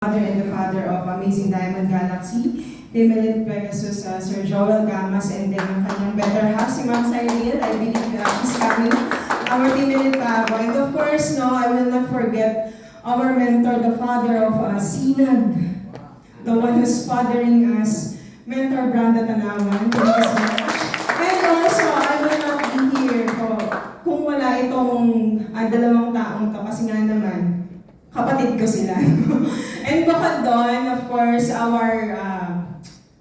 Father and the father of Amazing Diamond Galaxy, Timilit Pegasus, Sir Joel Gamas, and then ang kanyang better half, si Ma'am Cyril. I believe she's coming, our Timilit Pabo. And of course, no, I will not forget our mentor, the father of Sinag, the one who's fathering us, Mentor Branda Tanawan. Thank you so much. And also, I will not be here kung wala itong dalawang taong to, kasi nga naman, kapatid ko sila. And bukod doon, of course, our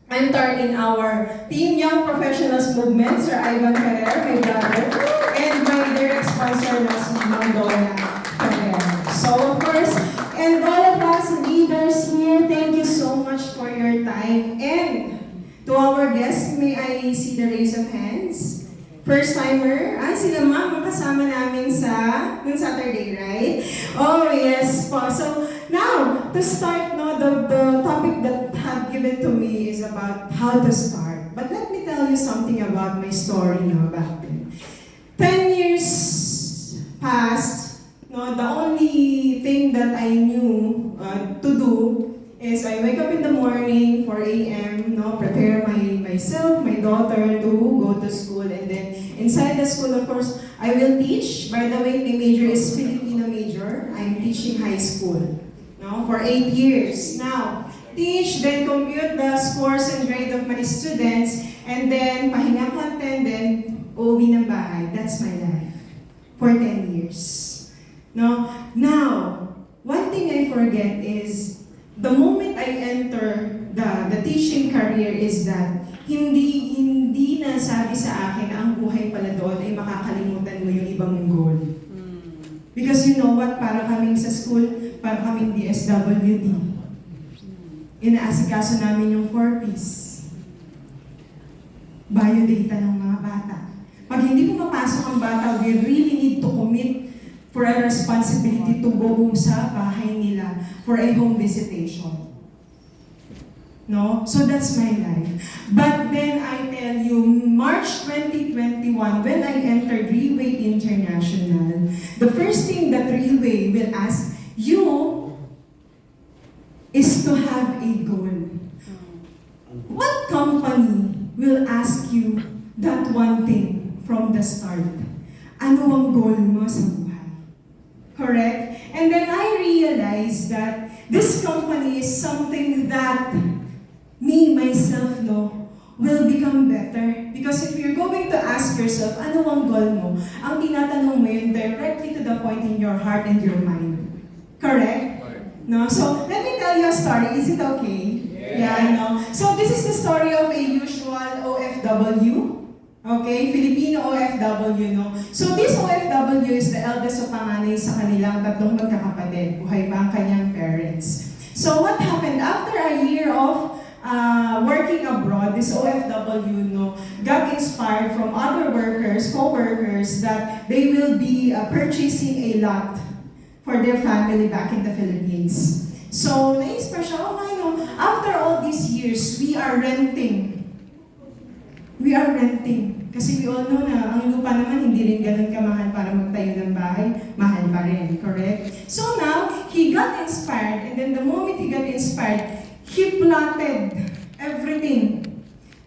mentor in our Team Young Professionals Movement, Sir Ivan Ferrer, my brother, and my direct sponsor na si Ma'am Donna Ferrer. So, of course, and all of us leaders here, thank you so much for your time. And to our guests, may I see the raise of hands? First timer, sila ma'am, kasama namin nung Saturday, right? Oh, yes po. So, now, to start, no, the topic that had given to me is about how to start. But let me tell you something about my story, no, back then. 10 years passed, no, the only thing that I knew to do is I wake up in the morning, 4 a.m., no, prepare myself, my daughter to go to school, and then inside the school, of course, I will teach. By the way, my major is Filipino major. I'm teaching high school, no, for 8 years. Now, teach, then compute the scores and grade of my students, and then pahinga content, then uuwi ng bahay. That's my life for 10 years. No? Now, one thing I forget is the moment I enter the teaching career is that hindi na sabi sa akin ang buhay pala doon ay makakalimutan mo yung ibang goal. Because you know what, para kaming sa school, para kaming DSWD. Inaasikaso namin yung 4Ps. Biodata ng mga bata. Pag hindi pumapasok ang bata, we really need to commit for a responsibility to go sa bahay nila for a home visitation. No? So that's my life. But then I tell you, March 2021, when I entered Relway International, the first thing that Relway will ask you is to have a goal. What company will ask you that one thing from the start? Ano ang goal mo sa buhay? Correct? And then I realized that this company is something that me, myself, no, will become better. Because if you're going to ask yourself, ano ang goal mo? Ang tinatanong mo yun directly to the point in your heart and your mind. Correct? No? So, let me tell you a story. Is it okay? Yeah, no? So, this is the story of a usual OFW. Okay? Filipino OFW, no? So, this OFW is the eldest of panganay sa kanilang tatlong magkakapatid. Buhay pa ang kanyang parents. So, what happened? After a year of working abroad, this OFW, no, got inspired from other workers, co-workers, that they will be purchasing a lot for their family back in the Philippines. So, na-inspire siya, after all these years, we are renting. Kasi we all know na ang lupa naman hindi rin ganun kamahal para magtayo ng bahay, mahal pa rin, correct? So now, he got inspired, and then the moment he got inspired, he plotted everything.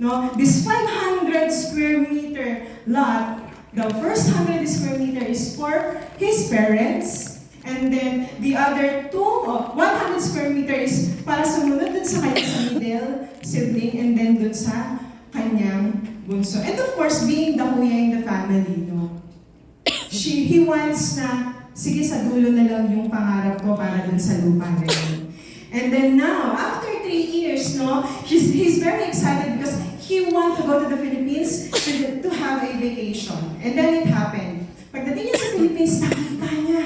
No, this 500 square meter lot, the first 100 square meter is for his parents, and then the other 100 square meter is para sumunod dun sa kanyang middle sibling, and then dun sa kanyang bunso. And of course, being the kuya in the family, no, he wants na, sige sa dulo na lang yung pangarap ko para dun sa lupa na yun. And then now, after 3 years, no, he's very excited because he wants to go to the Philippines to have a vacation. And then it happened. Pagdating niya sa Philippines, nakita niya,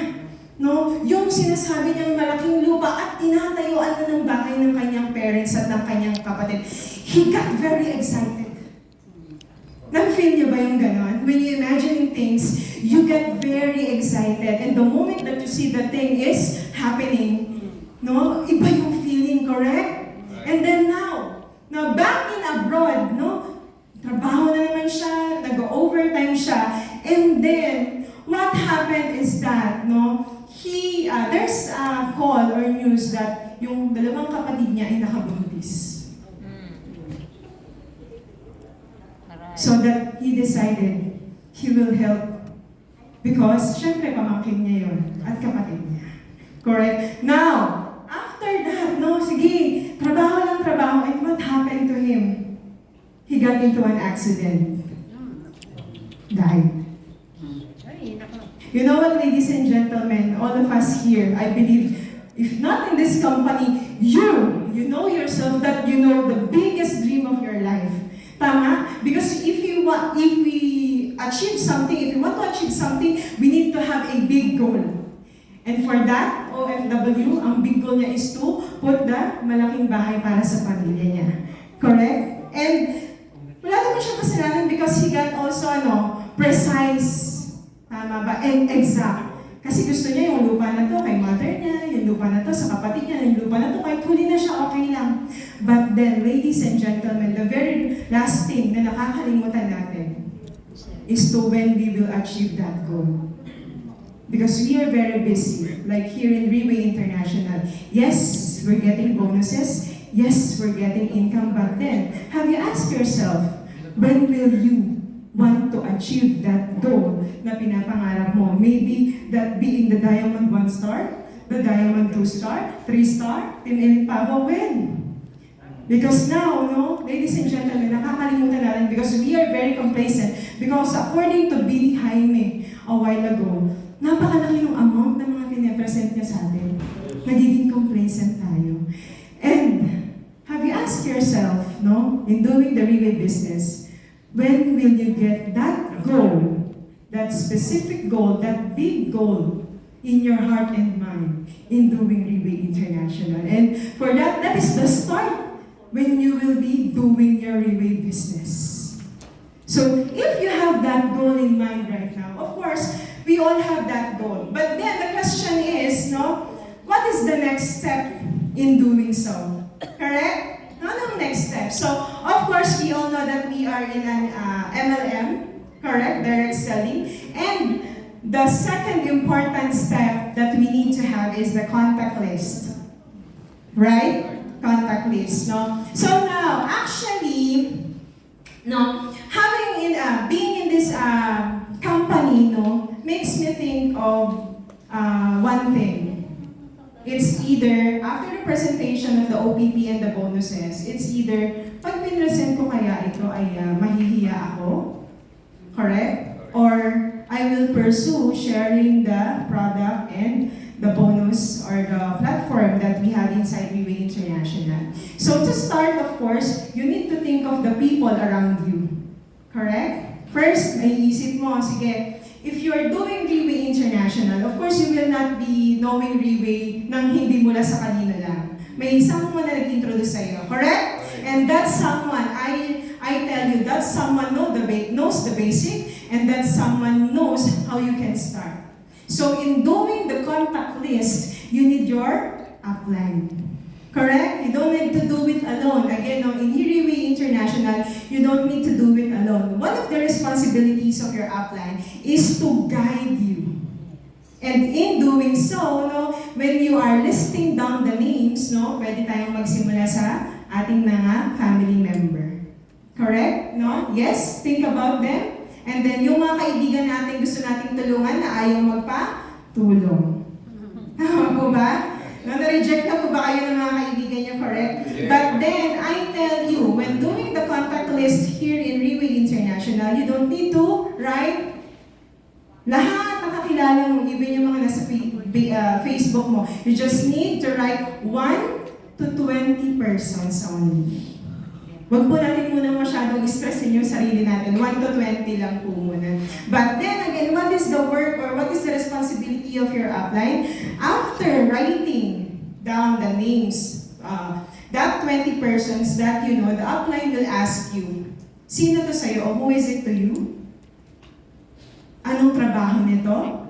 no, yung sinasabi niyang malaking lupa at tinatayuan na ng bahay ng kanyang parents at ng kanyang kapatid. He got very excited. Na-feel niyo ba yung ganon? When you imagining things, you get very excited. And the moment that you see the thing is happening, no, iba yung feeling, correct? And then now back in abroad, no, trabaho na naman siya, nag-overtime siya, and then, what happened is that, no, there's a call or news that yung dalawang kapatid niya ay nakabuntis. So that he decided he will help because syempre pamangkin niya yun at kapatid niya. Correct? Now, after that, no, sige, trabaho lang trabaho, and what happened to him? He got into an accident. Died. You know what, ladies and gentlemen, all of us here, I believe, if not in this company, you know yourself that you know the biggest dream of your life. Tama? Because if we achieve something, if we want to achieve something, we need to have a big goal. And for that, OFW, ang big goal niya is to put the malaking bahay para sa pamilya niya. Correct? And wala naman siyang kasalanan because he got also, precise. Tama ba? And exact. Kasi gusto niya yung lupa na to kay mother niya, yung lupa na to sa kapatid niya, yung lupa na to kahit huli na siya, okay lang. But then, ladies and gentlemen, the very last thing na nakakalimutan natin is to when we will achieve that goal. Because we are very busy, like here in Reway International. Yes, we're getting bonuses. Yes, we're getting income. But then, have you asked yourself, when will you want to achieve that goal na pinapangarap mo? Maybe that being the Diamond 1 star, the Diamond 2 star, 3 star, Team Elite Pavo, when? Because now, ladies and gentlemen, nakakalimutan natin because we are very complacent. Because according to Billy Jaime a while ago, napakalaki yung amount ng mga pinapresent niya sa atin. Nagiging complacent tayo. And have you asked yourself, in doing the Reway business, when will you get that goal, that specific goal, that big goal in your heart and mind in doing Reway International? And for that, that is the start when you will be doing your Reway business. So if you have that goal in mind right now, of course, we all have that goal. But then the question is, what is the next step in doing so? Correct? Anong next step? So, of course, we all know that we are in an MLM, correct? Direct selling. And the second important step that we need to have is the contact list. Right? Contact list, So now, actually, being in this company, makes me think of one thing. It's either, after the presentation of the OPP and the bonuses, it's either, pag pinresent ko kaya ito ay mahihiya ako, correct? Or I will pursue sharing the product and the bonus or the platform that we have inside Reway International. So to start, of course, you need to think of the people around you, correct? First, may isip mo, sige, if you are doing Reway International, of course, you will not be knowing Reway nang hindi mula sa kanina lang. May someone na nag-introduce sa'yo, correct? And that someone, I tell you, that someone knows the basic, and that someone knows how you can start. So in doing the contact list, you need your upline. Correct? You don't need to do it alone. Again, in Reway International, you don't need to do it alone. One of the responsibilities of your upline is to guide you. And in doing so, when you are listing down the names, pwede tayong magsimula sa ating mga family member. Correct? Yes? Think about them. And then yung mga kaibigan natin gusto nating tulungan na ayaw magpa-tulong. Tama po ba? Na-reject na po ba kayo ng mga kaibigan niyo, correct? Yeah. But then, I tell you, when doing the contact list here in Reway International, you don't need to write lahat ng kakilala mo, even yung mga nasa Facebook mo. You just need to write 1 to 20 persons only. Wag po natin muna masyadong stressin yung sarili natin. 1 to 20 lang po muna. But then again, what is the work or what is the responsibility of your upline? After writing down the names, that 20 persons that you know, the upline will ask you, sino to sa'yo o who is it to you? Anong trabaho nito?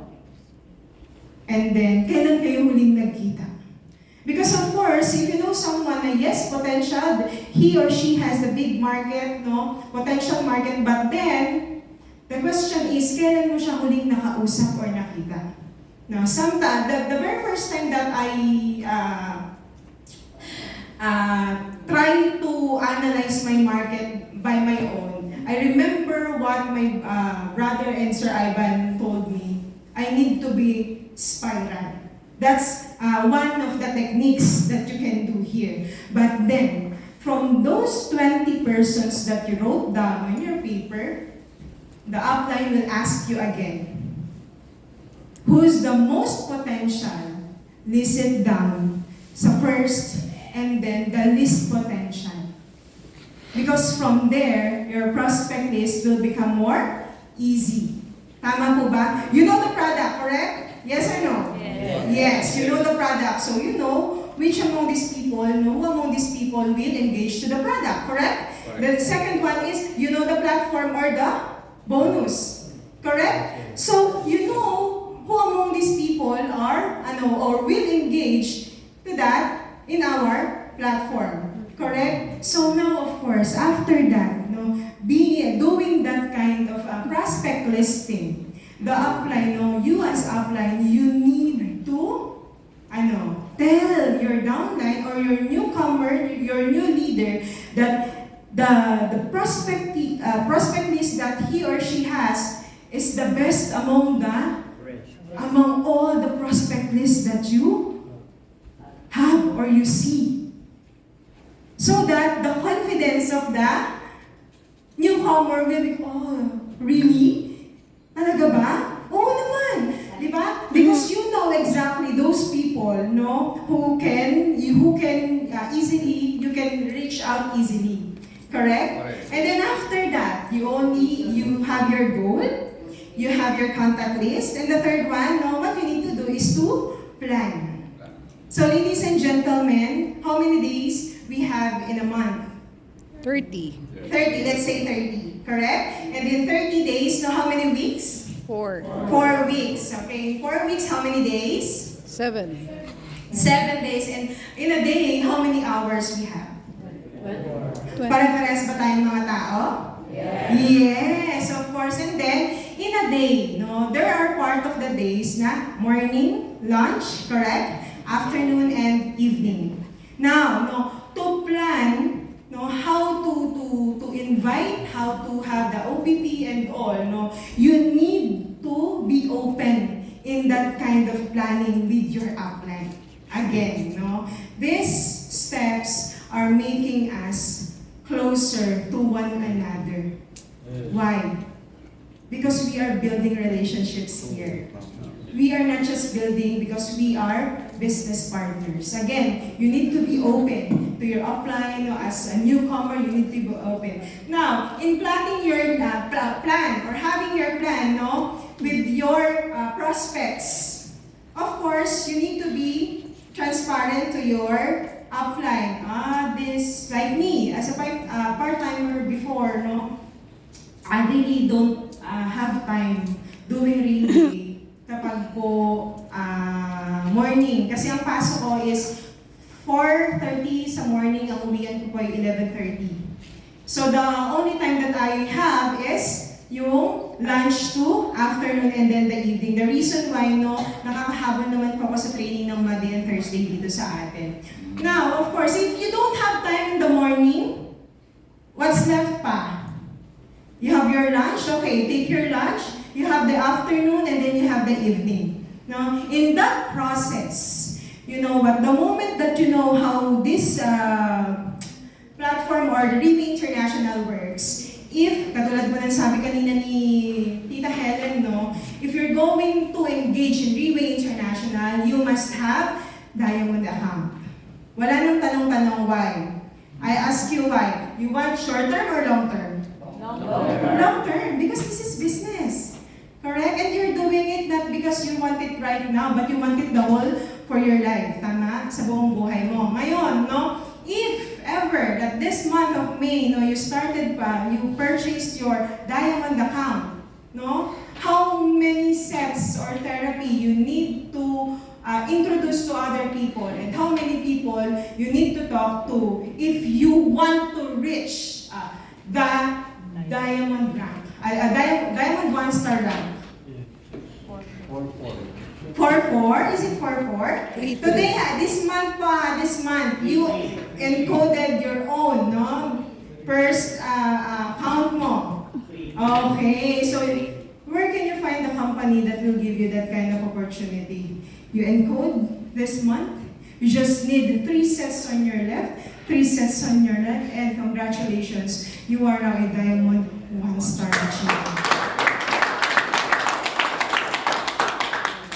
And then, kailan kayo huling nagkita? Because of course, if you know someone na yes, potential, he or she has the big market, potential market, but then, the question is, kailan mo siya huling nakausap or nakita? Sometimes, the very first time that I try to analyze my market by my own, I remember what my brother and Sir Ivan told me. I need to be spiral. That's one of the techniques that you can do here. But then, from those 20 persons that you wrote down on your paper, the upline will ask you again, who's the most potential? List it down sa first and then the least potential. Because from there, your prospect list will become more easy. Tama po ba? You know the product, correct? Yes or no? Yes, you know the product. So you know which among these people, who among these people will engage to the product, correct? The second one is, you know the platform or the bonus, correct? So you know who among these people are, or will engage to that in our platform, correct? So now, of course, after that, doing that kind of prospect listing, the upline, you as upline, you need to, tell your downline or your newcomer, your new leader, that the prospect list that he or she has is the best among all the prospect lists that you have or you see. So that the confidence of the newcomer will be, oh, really? Talaga ba? Oo naman. Di ba? Because you know exactly those people, who can easily, you can reach out easily. Correct? And then after that, you have your goal, you have your contact list, and the third one, what you need to do is to plan. So ladies and gentlemen, how many days we have in a month? 30. 30, let's say 30, correct? And in 30 days, how many weeks? 4. 4 weeks, okay? 4 weeks, how many days? 7. 7 days. And in a day, how many hours we have? 20. Pare-pares ba tayong mga tao? Yes, of course. And then, in a day, there are part of the days na morning, lunch, correct? Afternoon, and evening. Now, to plan, how to invite, how to have the OPP and all, you need to be open in that kind of planning with your upline. Again, these steps are making us closer to one another. Why? Because we are building relationships here. We are not just building because we are business partners. Again, you need to be open to your upline. As a newcomer, you need to be open. Now, in planning your plan or having your plan, with your prospects, of course, you need to be transparent to your upline. This, like me, as a part-timer before, I really don't have time doing relay kapag po morning. Kasi ang pasok ko is 4:30 sa morning, ang uwian ko po ay 11:30. So the only time that I have is yung lunch to afternoon and then the evening. The reason why, nakakahabol naman po ako sa training ng Monday and Thursday dito sa atin. Now, of course, if you don't have time in the morning, what's left pa? You have your lunch, okay, take your lunch. You have the afternoon and then you have the evening. Now, in that process, you know what, the moment that you know how this platform or the Remy International works, if, katulad mo nang sabi kanina ni Tita Helen, if you're going to engage in Remy International, you must have diamond account. Wala nang tanong-tanong why. I ask you why. You want short term or long term? Long term, because this is business. Correct? And you're doing it not because you want it right now, but you want it the whole for your life. Tama? Sa buong buhay mo. Ngayon, if ever that this month of May, you started pa, you purchased your diamond account, how many sets or therapy you need to introduce to other people and how many people you need to talk to if you want to reach the diamond rank, diamond 1-star rank. 4-4? Is it 4-4? Today, this month, you encoded your own, no? First, count mo. Okay, so where can you find a company that will give you that kind of opportunity? You encode this month, you just need 3 sets on your left, 3 sets on your right, and congratulations, you are now a Diamond 1-star achiever.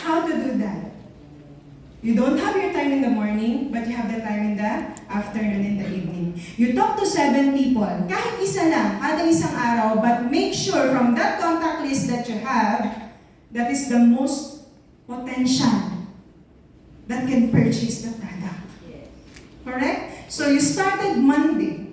How to do that? You don't have your time in the morning, but you have the time in the afternoon and the evening. You talk to 7 people, kahit isa lang, kada isang araw, but make sure from that contact list that you have, that is the most potential that can purchase the product. Correct? So you started Monday.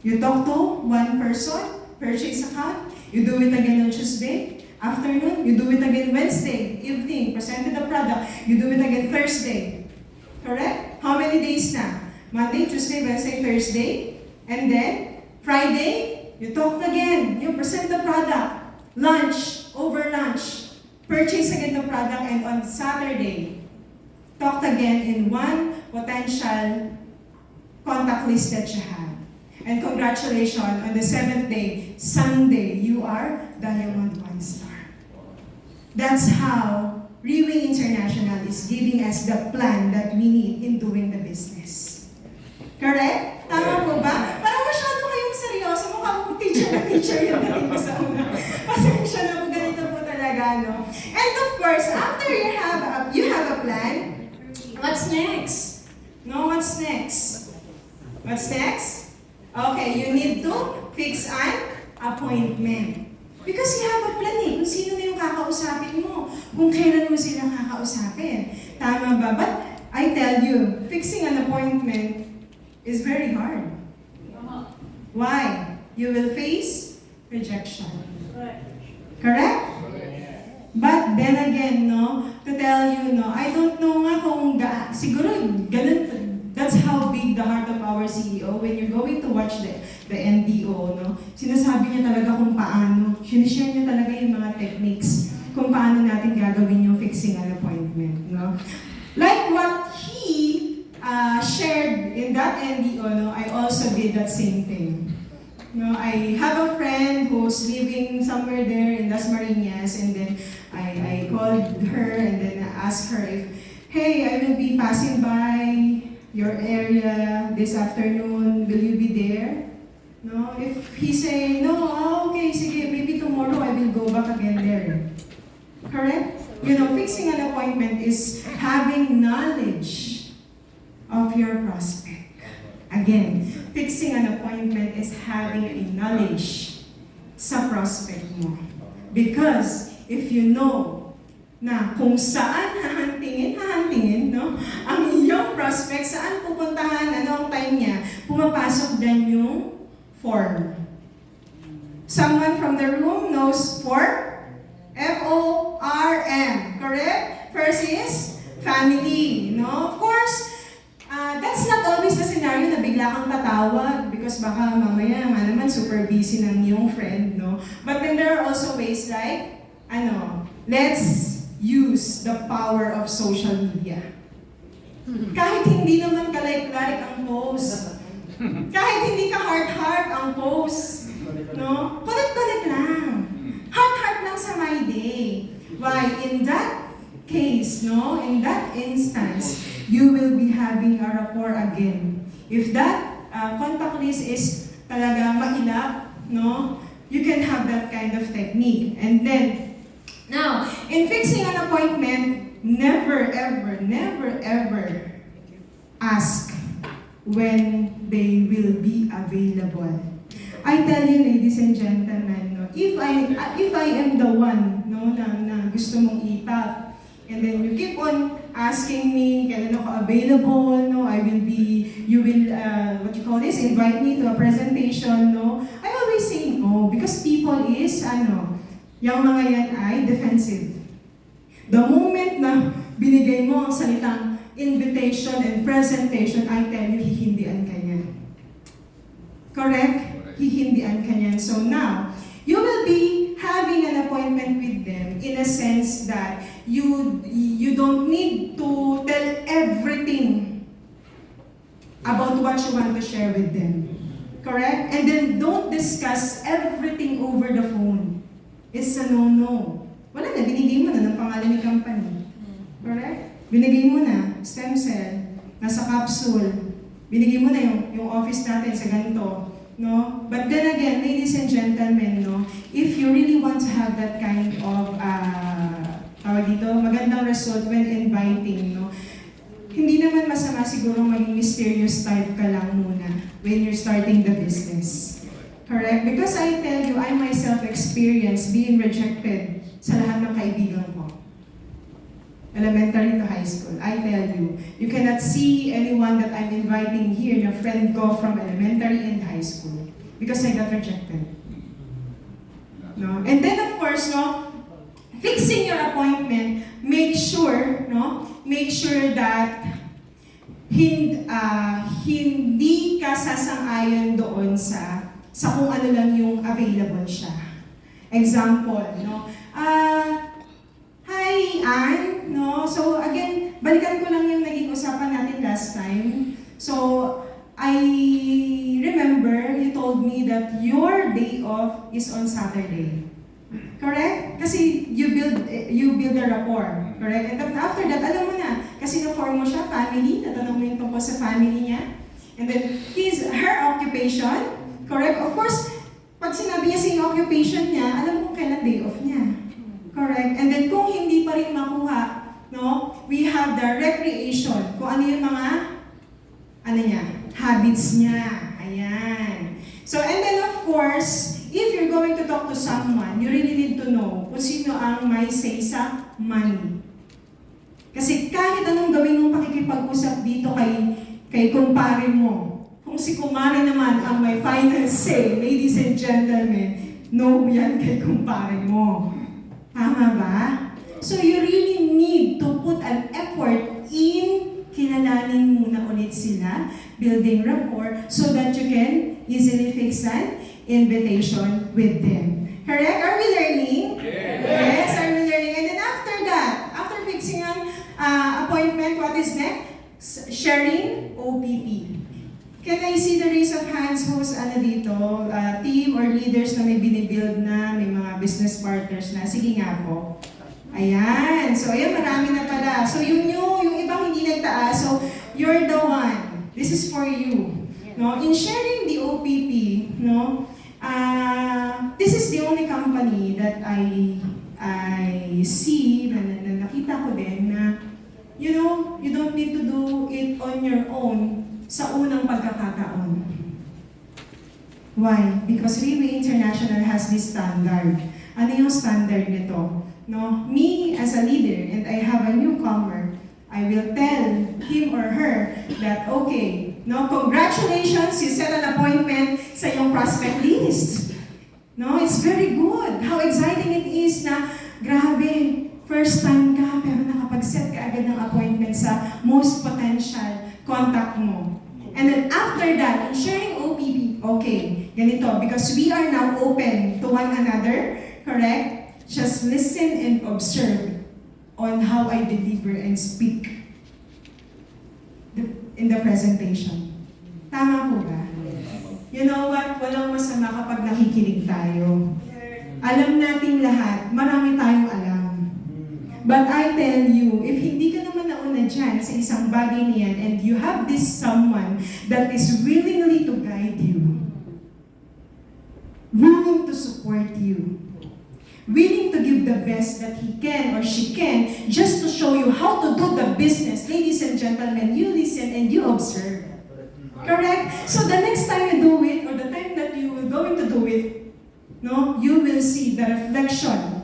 You talk to 1 person, purchase account, you do it again on Tuesday, afternoon, you do it again Wednesday, evening, presented the product, you do it again Thursday. Correct? How many days na? Monday, Tuesday, Wednesday, Thursday, and then Friday, you talk again, you present the product, lunch, over lunch, purchase again the product, and on Saturday, talk again in 1 potential contact list that you have. And congratulations, on the 7th day, Sunday, you are Diamond 1-star. That's how Rewing International is giving us the plan that we need in doing the business. Correct? Tama po ba? Parang masyado kayong seryoso. Mukhang teacher yung dating ko sa una. Pasensya na po, ganito po talaga, no? And of course, after you have a plan, what's next? No, what's next? What's next? Okay, you need to fix an appointment. Because you have a plan eh, kung sino na yung kakausapin mo, kung kailan mo sila kakausapin. Tama ba? But I tell you, fixing an appointment is very hard. Why? You will face rejection. Correct? But then again, no, to tell you, no, I don't know nga kung siguro ganun, that's how big the heart of our CEO. When you're going to watch the NDO, no, sinasabi niya talaga kung paano, sinishare niya talaga yung mga techniques kung paano natin gagawin yung fixing an appointment, no. Like what he shared in that NDO, no, I also did that same thing. No, I have a friend who's living somewhere there in Las Marinas, and then I called her and then I asked her if, hey, I will be passing by your area this afternoon, will you be there? No, if he say, no, okay, sige, maybe tomorrow I will go back again there. Correct? You know, fixing an appointment is having knowledge of your prospect. Again, fixing an appointment is having a knowledge sa prospect mo. Because if you know na kung saan hahantingin, no, ang iyong prospect, saan pupuntahan, ano ang time niya, pumapasok din yung form. Someone from the room knows form? F-O-R-M, correct? First is family, no? Of course, that's not always the scenario na bigla kang tatawag because baka mamaya naman super busy ng iyong friend, no? But then there are also ways like, let's use the power of social media. Kahit hindi naman ka-like ang post, kahit hindi ka heart ang post, no? Connect lang. Heart lang sa my day. Why? In that case, no? In that instance, you will be having a rapport again. If that contact list is talaga mailap, no? You can have that kind of technique. And then, now, in fixing an appointment, never ever ask when they will be available. I tell you, ladies and gentlemen, no, if I am the one, no, na gusto mong itap, and then you keep on asking me, kailan ako available, no, you will, invite me to a presentation, no, I always say no, because people is, yung mga yan ay defensive. The moment na binigay mo ang salitang invitation and presentation, I tell you, hihindian ka niyan. Correct? Hihindian ka niyan. So now, you will be having an appointment with them in a sense that you don't need to tell everything about what you want to share with them. Correct? And then don't discuss everything over the phone. It's a no-no. Wala na, binigay mo na ng pangalan ni company. Correct? Binigay mo na, stem cell, nasa capsule. Binigay mo na yung office natin sa ganito. No? But then again, ladies and gentlemen, no, if you really want to have that kind of tawag dito, magandang result when inviting, no, hindi naman masama siguro maging mysterious type ka lang muna when you're starting the business. Correct? Because I tell you, I myself experienced being rejected sa lahat ng kaibigan ko. Elementary to high school. I tell you, you cannot see anyone that I'm inviting here, na friend ko from elementary and high school. Because I got rejected. No? And then of course, no, fixing your appointment, make sure that hindi ka sasang-ayon doon sa kung ano lang yung available siya. Example, no? Hi, Ann, no? So again, balikan ko lang yung naging usapan natin last time. So, I remember you told me that your day off is on Saturday. Correct? Kasi you build a rapport. Correct? And then after that, alam mo na, kasi na-form mo siya, family, natanong mo yung tungkol sa family niya. And then, her occupation, correct? Of course, pag sinabi niya sa yung occupation niya, alam mo kailan day off niya. Correct? And then, kung hindi pa rin makuha, no, we have the recreation. Kung ano yung mga, habits niya. Ayan. So, and then of course, if you're going to talk to someone, you really need to know kung sino ang may say sa money. Kasi kahit anong gawin mong pakikipag-usap dito kay kumpare mo, kung si kumare naman ang may final say, ladies and gentlemen, no yan kay kumpare mo. Tama ba? So you really need to put an effort in kilalanin muna ulit sila, building rapport, so that you can easily fix an invitation with them. Correct? Are we learning? Yes, are we learning? And then after that, after fixing an appointment, what is next? Sharing OPP. Can I see the raise of hands who's dito? Team or leaders na may binibuild na, may mga business partners na? Sige nga po. Ayan. So, ayan, marami na pala. So, yung ibang hindi nagtaas, so, you're the one. This is for you. No? In sharing the OPP, no, this is the only company that I see, na nakita ko din na, you know, you don't need to do it on your own sa unang pagkakataon. Why? Because Riway International has this standard. Ano yung standard nito? No, me as a leader, and I have a newcomer, I will tell him or her that, okay, no, congratulations, you set an appointment sa iyong prospect list. No, it's very good. How exciting it is na, grabe, first time ka, pero nakapag-set ka agad ng appointment sa most potential contact mo. And then after that, in sharing OPP, okay, ganito, because we are now open to one another, correct? Just listen and observe on how I deliver and speak in the presentation. Tama po ba? You know what? Walang masama kapag nakikinig tayo. Alam nating lahat, marami tayong alam. But I tell you, if hindi ka naman nauna dyan sa isang bagay niyan and you have this someone that is willingly to guide you, willing to support you, willing to give the best that he can or she can just to show you how to do the business. Ladies and gentlemen, you listen and you observe. Correct? So the next time you do it, or the time that you will going to do it, no, you will see the reflection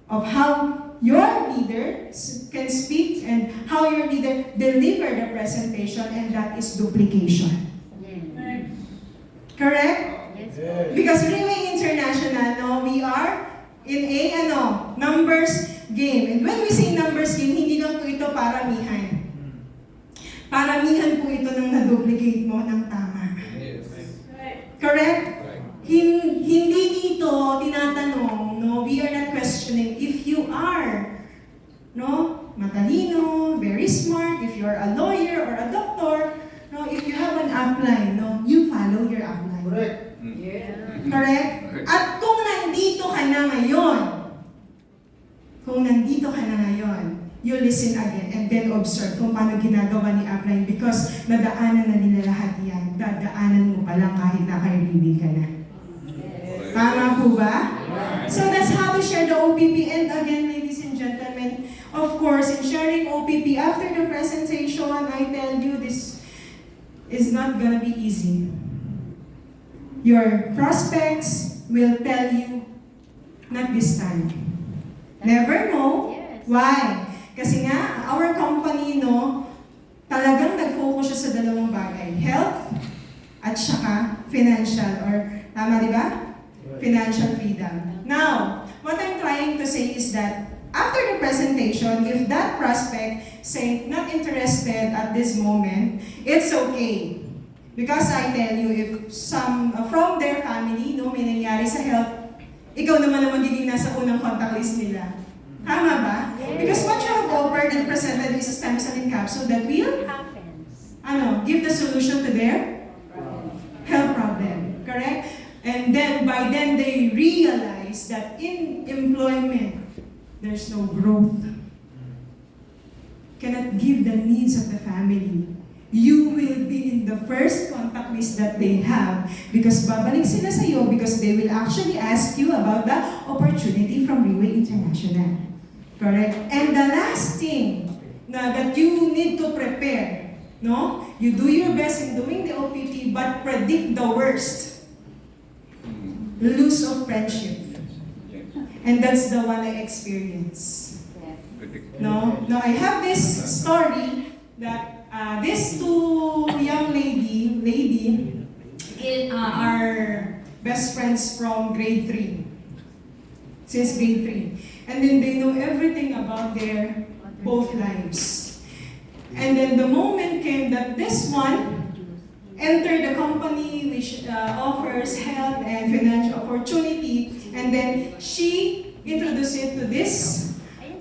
of how your leader can speak and how your leader deliver the presentation, and that is duplication. Correct? Because Riway International, no, we are in a numbers game. And when we say numbers game, hindi lang po ito paramihan. Paramihan po ito nang na-duplicate mo ng tama. Correct? Hindi dito tinatanong, no, we are not questioning if you are upline, no? You follow your upline. Correct. Correct? At kung nandito ka na ngayon, you listen again and then observe kung paano ginagawa ni upline because nadaanan na nila lahat yan. Dadaanan mo pa lang kahit naka-review ka na. Tama po ba? So that's how to share the OPP. And again, ladies and gentlemen, of course, in sharing OPP after the presentation, I tell you this is not gonna be easy. Your prospects will tell you, not this time. Never know. Why? Kasi nga, our company, no, talagang nag-focus siya sa dalawang bagay. Health at saka financial. Or, tama di ba? Financial freedom. Now, what I'm trying to say is that after the presentation, if that prospect say not interested at this moment, it's okay. Because I tell you, if some from their family, no, may nangyari sa health, ikaw naman ang magiging nasa unang contact list nila. Tama ba? Because what you have offered and presented is a stem cell capsule that will give the solution to their health problem. Correct? And then, by then, they realize that in employment, there's no growth. Cannot give the needs of the family. You will be in the first contact list that they have because babalik sila sa iyo because they will actually ask you about the opportunity from Reway International. Correct? And the last thing that you need to prepare, no? You do your best in doing the OPP but predict the worst. Lose of friendship. And that's the one I experienced. No, I have this story that these two young lady are best friends from grade 3. Since grade 3. And then they know everything about their both lives. And then the moment came that this one entered the company which offers health and financial opportunity, and then she introduced it to this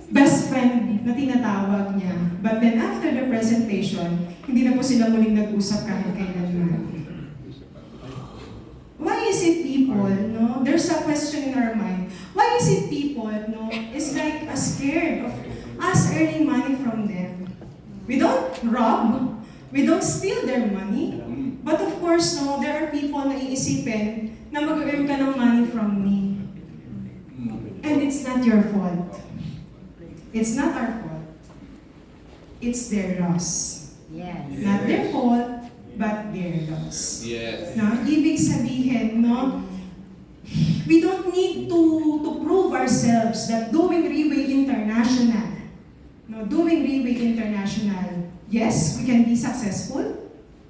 best friend na tinatawag niya. But then after the presentation, hindi na po sila muling nag-usap kahit kailanman. Why is it people, no? There's a question in our mind. Why is it people, no, is like scared of us earning money from them? We don't rob, we don't steal their money. But of course, no, there are people na iisipin na mag-earn ka ng money from me. And it's not your fault. It's not our fault. It's their loss. Yes. Not their fault, but their loss. Yes. No? Ibig sabihin, no, we don't need to prove ourselves that doing Reway International, yes, we can be successful.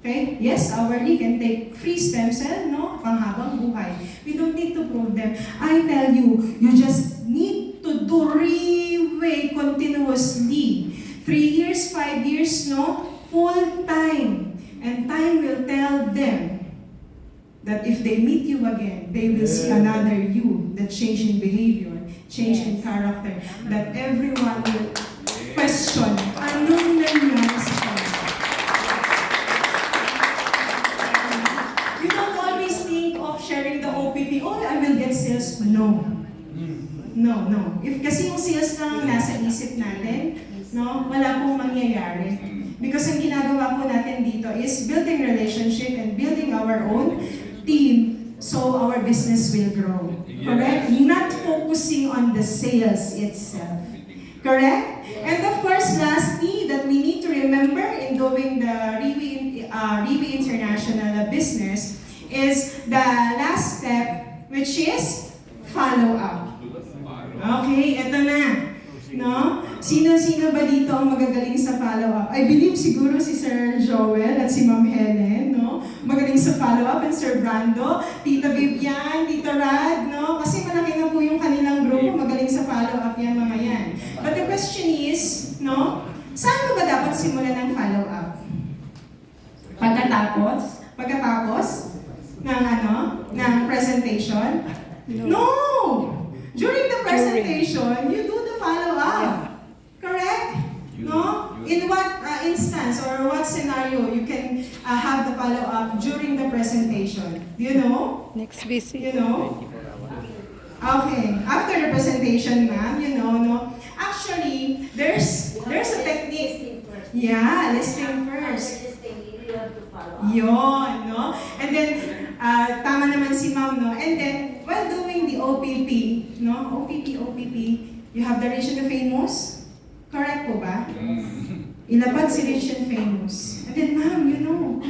Okay? Yes, hourly can take free stem cell, no? Panghabang buhay. We don't need to prove them. I tell you, you just need to do Reway continuously. 3 years, 5 years, no? Full time. And time will tell them that if they meet you again, they will see another you, that change in behavior, change in character, that everyone will question, anong nangyari sa kanya? You don't always think of sharing the OPP, oh, I will get sales. No. No. If kasi yung sales lang nasa isip natin, no, wala pong mangyayari. Because ang ginagawa po natin dito is building relationship and building our own team so our business will grow. Correct? Not focusing on the sales itself. Correct? And of course, lastly, that we need to remember in doing the Reway International business is the last step, which is follow-up. Okay, eto na. No? Sino-sino ba dito ang magagaling sa follow-up? I believe siguro si Sir Joel at si Ma'am Helen, no? Magaling sa follow-up, and Sir Brando, Tita Vivian, Tita Rad, no? Kasi malaki na po yung kanilang grupo, magaling sa follow-up yan, mga yan. But the question is, no? Saan ba dapat simulan ng follow-up? Pagkatapos ng presentation? No! During the presentation, you do the follow-up. Correct? No? In instance or what scenario you can have the follow-up during the presentation? Do you know? Next visit. You know? Okay, after the presentation, ma'am, you know, no? Actually, there's a technique. Yeah, listening first. Yon, no? And then, tama naman si ma'am, no? And then, while doing the OPP, no? OPP, you have the rich and the famous? Correct po ba? Ilapad si rich and famous. And then, ma'am, you know,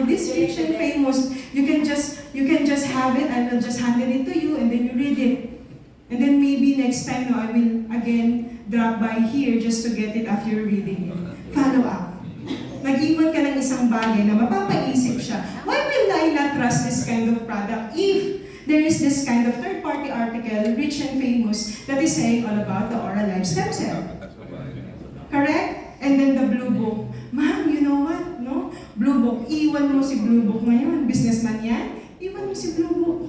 this rich and famous, you can just have it, I will just hand it to you, and then you read it. And then maybe next time, no, I will again drop by here just to get it after you're reading it. Follow up. Nag-iwan ka ng isang bagay na mapapaisip siya. Why will I not trust this kind of product if there is this kind of third-party article, rich and famous, that is saying all about the oral life stem cell? Correct? And then the Blue Book. Ma'am, you know what? No? Blue Book. Iwan mo si Blue Book ngayon. Businessman yan. Iwan mo si Blue Book.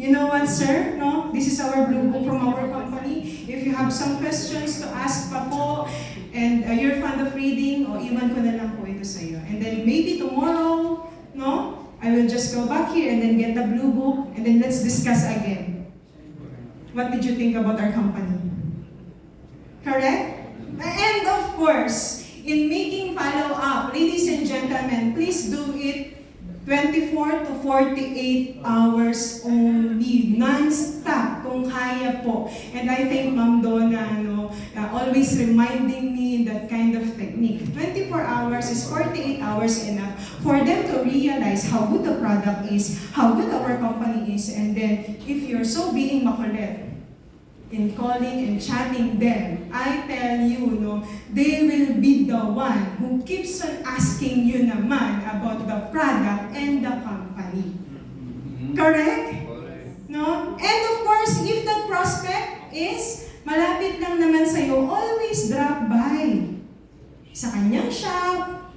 You know what, sir? No? This is our Blue Book from our company. If you have some questions to ask pa po, and you're fond of reading, o iwan ko na lang po ito sa iyo. And then maybe tomorrow, no? I will just go back here and then get the Blue Book, and then let's discuss again. What did you think about our company? Correct? And of course, in making follow-up, ladies and gentlemen, please do it 24 to 48 hours only, non-stop, kung kaya po. And I think Ma'am Donna, always reminding me that kind of technique. 24 hours is 48 hours enough for them to realize how good the product is, how good our company is, and then if you're so being makulit in calling and chatting them, I tell you, they will be the one who keeps on asking you naman about the product and the company. Correct? No? And of course, if the prospect is malapit lang naman sa'yo, always drop by sa kanyang shop,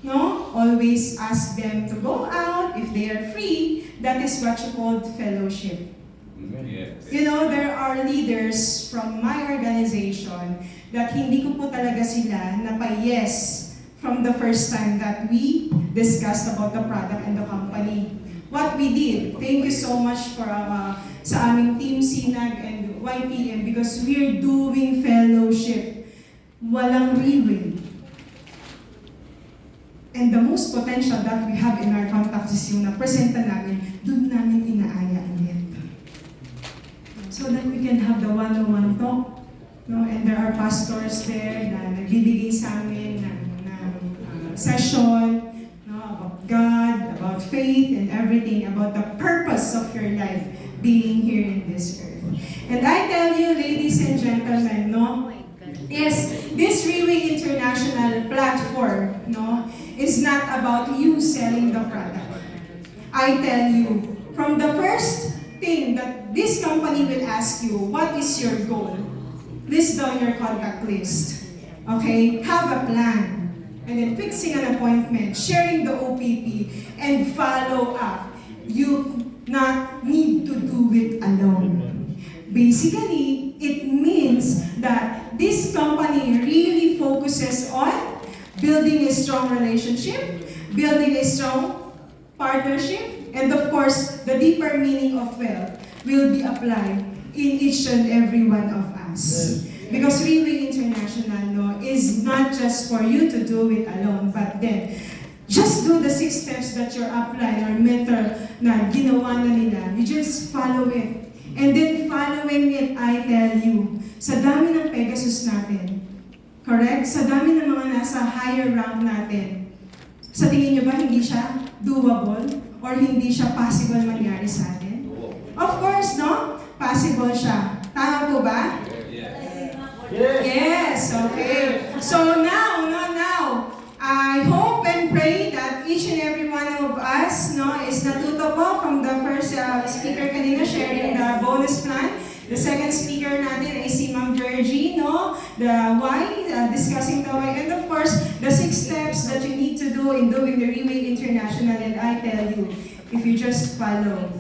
no? Always ask them to go out if they are free. That is what you call fellowship. Yes. You know, there are leaders from my organization that hindi ko po talaga sila napa-yes from the first time that we discussed about the product and the company. What we did, thank you so much for sa aming team Sinag and YPM because we're doing fellowship. Walang rewind. And the most potential that we have in our contacts is yung na-presenta namin, doon namin inaaya ulit. So that we can have the one-on-one talk. No? And there are pastors there na nagbibigay sa amin ng session about God, about faith, and everything, about the purpose of your life being here in this earth. And I tell you, ladies and gentlemen, yes, this Rewe International platform is not about you selling the product. I tell you, from the first thing that this company will ask you, what is your goal? List down your contact list. Okay? Have a plan. And then fixing an appointment, sharing the OPP, and follow up. You not need to do it alone. Basically, it means that this company really focuses on building a strong relationship, building a strong partnership, and of course, the deeper meaning of wealth will be applied in each and every one of us. Because Rewe International is not just for you to do it alone, but then just do the 6 steps that your upline or mentor na ginawa na nila. You just follow it. And then following it, I tell you, sa dami ng Pegasus natin, correct? Sa dami ng mga nasa higher rank natin, sa tingin nyo ba hindi siya doable? Or hindi siya possible mangyari sa atin? Of course, possible siya. Tama po ba? Yes, okay. So now, I hope and pray that each and every one of us is natuto po from the first speaker kanina sharing the bonus plan. The second speaker natin ay si Ma'am Georgie, the why, discussing the why, and of course, the 6 steps that you need to do in doing the Rewe International. And I tell you, if you just follow